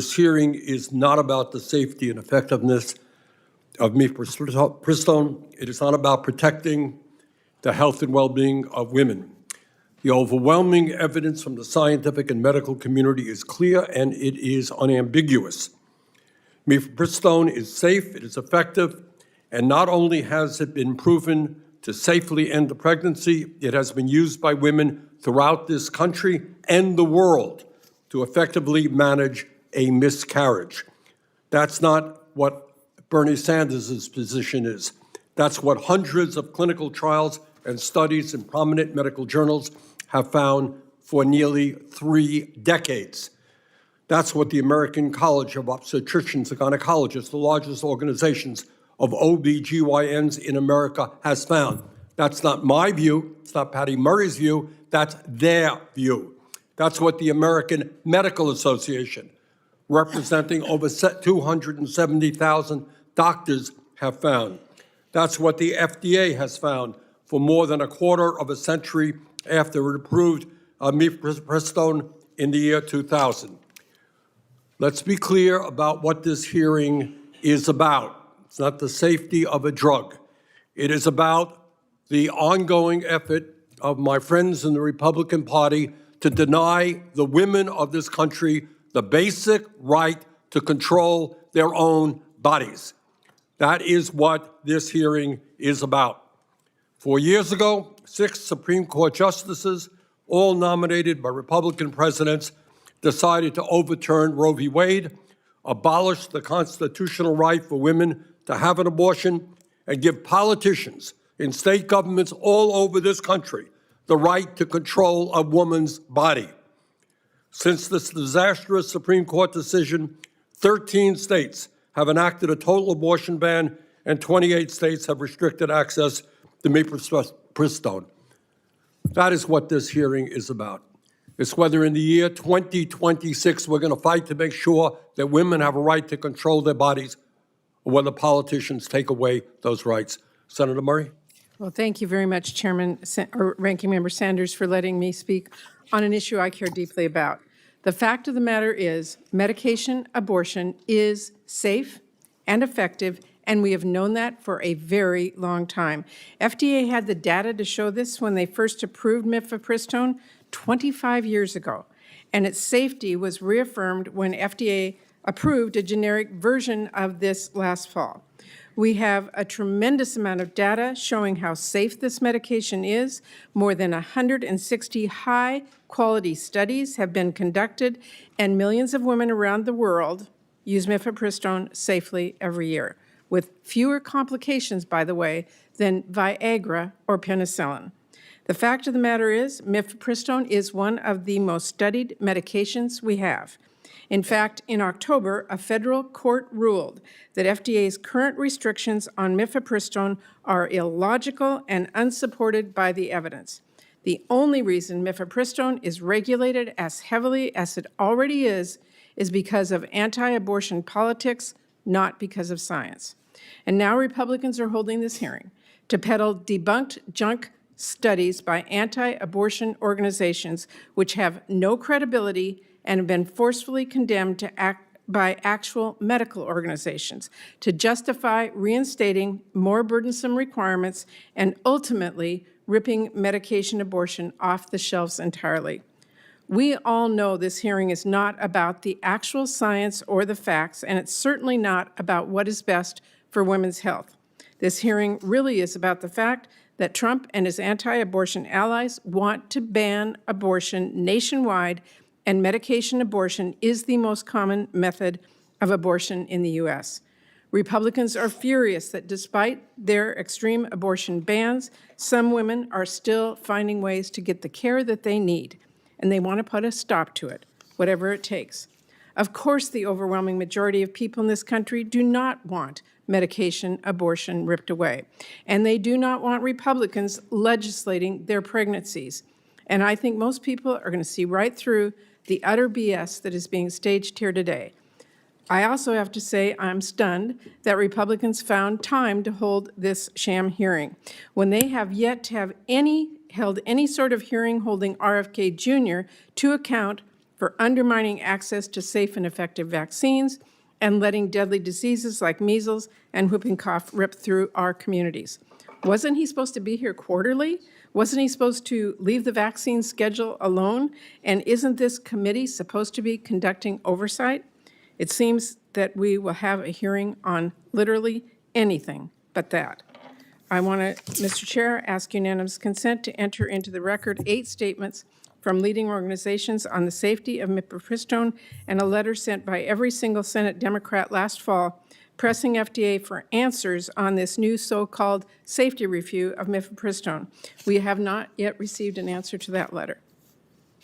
This hearing is not about the safety and effectiveness of Mifepristone. It is not about protecting the health and well-being of women. The overwhelming evidence from the scientific and medical community is clear and it is unambiguous. Mifepristone is safe, it is effective, and not only has it been proven to safely end the pregnancy, it has been used by women throughout this country and the world to effectively manage a miscarriage. That's not what Bernie Sanders' position is. That's what hundreds of clinical trials and studies in prominent medical journals have found for nearly 3 decades. That's what the American College of Obstetricians and Gynecologists, the largest organizations of OBGYNs in America, has found. That's not my view, it's not Patty Murray's view, that's their view. That's what the American Medical Association, representing over 270,000 doctors, have found. That's what the FDA has found for more than a quarter of a century after it approved Mifepristone in the year 2000. Let's be clear about what this hearing is about. It's not the safety of a drug. It is about the ongoing effort of my friends in the Republican Party to deny the women of this country the basic right to control their own bodies. That is what this hearing is about. 4 years ago, 6 Supreme Court justices, all nominated by Republican presidents, decided to overturn Roe v. Wade, abolish the constitutional right for women to have an abortion, and give politicians in state governments all over this country the right to control a woman's body. Since this disastrous Supreme Court decision, 13 states have enacted a total abortion ban, and 28 states have restricted access to Mifepristone. That is what this hearing is about. It's whether in the year 2026 we're going to fight to make sure that women have a right to control their bodies, or whether politicians take away those rights. Senator Murray? Well, thank you very much, Ranking Member Sanders, for letting me speak on an issue I care deeply about. The fact of the matter is medication abortion is safe and effective, and we have known that for a very long time. FDA had the data to show this when they first approved Mifepristone 25 years ago, and its safety was reaffirmed when FDA approved a generic version of this last fall. We have a tremendous amount of data showing how safe this medication is. More than 160 high-quality studies have been conducted, and millions of women around the world use Mifepristone safely every year, with fewer complications, by the way, than Viagra or penicillin. The fact of the matter is, Mifepristone is one of the most studied medications we have. In fact, in October, a federal court ruled that FDA's current restrictions on Mifepristone are illogical and unsupported by the evidence. The only reason Mifepristone is regulated as heavily as it already is because of anti-abortion politics, not because of science. And now Republicans are holding this hearing to peddle debunked junk studies by anti-abortion organizations which have no credibility and have been forcefully condemned by actual medical organizations to justify reinstating more burdensome requirements and ultimately ripping medication abortion off the shelves entirely. We all know this hearing is not about the actual science or the facts, and it's certainly not about what is best for women's health. This hearing really is about the fact that Trump and his anti-abortion allies want to ban abortion nationwide, and medication abortion is the most common method of abortion in the U.S. Republicans are furious that despite their extreme abortion bans, some women are still finding ways to get the care that they need, and they want to put a stop to it, whatever it takes. Of course, the overwhelming majority of people in this country do not want medication abortion ripped away, and they do not want Republicans legislating their pregnancies. And I think most people are going to see right through the utter BS that is being staged here today. I also have to say I'm stunned that Republicans found time to hold this sham hearing when they have yet to have held any sort of hearing holding RFK Jr. to account for undermining access to safe and effective vaccines and letting deadly diseases like measles and whooping cough rip through our communities. Wasn't he supposed to be here quarterly? Wasn't he supposed to leave the vaccine schedule alone? And isn't this committee supposed to be conducting oversight? It seems that we will have a hearing on literally anything but that. I want to, Mr. Chair, ask unanimous consent to enter into the record 8 statements from leading organizations on the safety of Mifepristone and a letter sent by every single Senate Democrat last fall pressing FDA for answers on this new so-called safety review of Mifepristone. We have not yet received an answer to that letter.